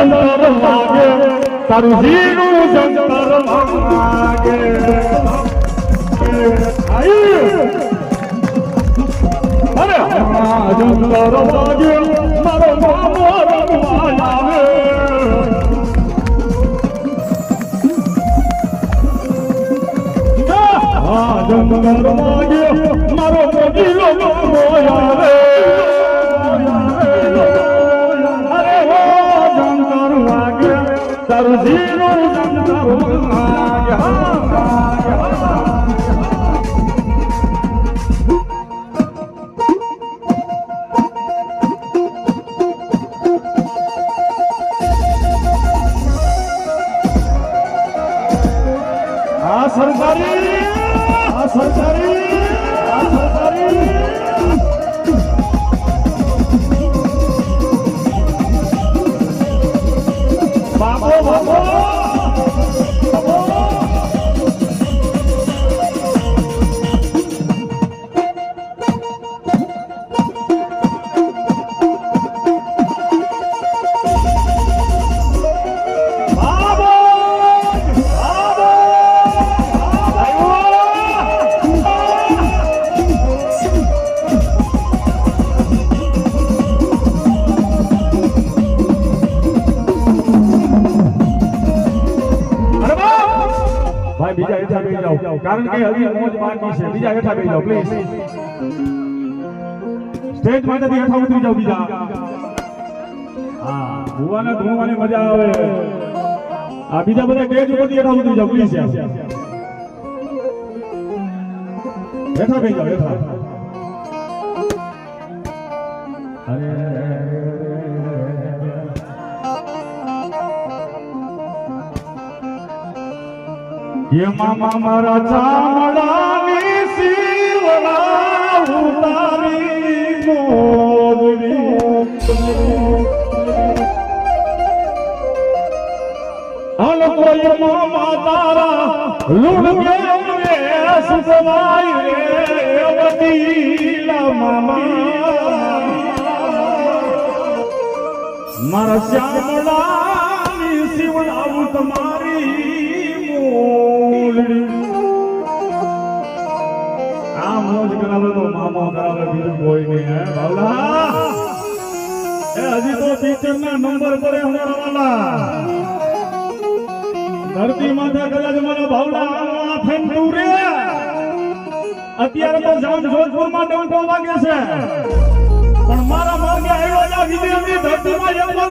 જંતર વાગે તારું જીનું જંતર વાગે અરે જંતર વાગે મારો મામો રમવા આવે જંતર વાગે મારો મોજીલો મામો આવે તારું જીનું જંતર વાગે સરકારી બાબો બીજા હેઠા બેસી જાઓ કારણ કે હજી મોજ બાકી છે બીજા હેઠા બેસી જાઓ પ્લીઝ સ્ટેજ માંથી હેઠા ઉતરી જાઓ બીજા હા ભુવાના ધૂમવાની મજા આવે આ બીજા બધા સ્ટેજ ઉપરથી હેઠા ઉતરી જાઓ પ્લીઝ હેઠા બેસી જાઓ હેઠા ये मामा मारा चामड़ानी सीवड़ा उतारी मोदरी हल कोई मामा तारा लूट के सुसवाई रे वतीला मामा मारा चामड़ानी सीवड़ा उतारी આ મોજ કરાવે તો મામો કરાવે બીજું કોઈ નહીં હે બાવલા એ હજી તો પિક્ચર ના નંબર પર અમારા વાલા ધરતી માથે કદાચ મારા બાવલા ફેમ ટુરે અત્યારે તો જામ જોધપુર માં ડંકો વાગે છે પણ મારા માર્ગે આવ્યો આ વિદેશની ધરતીમાં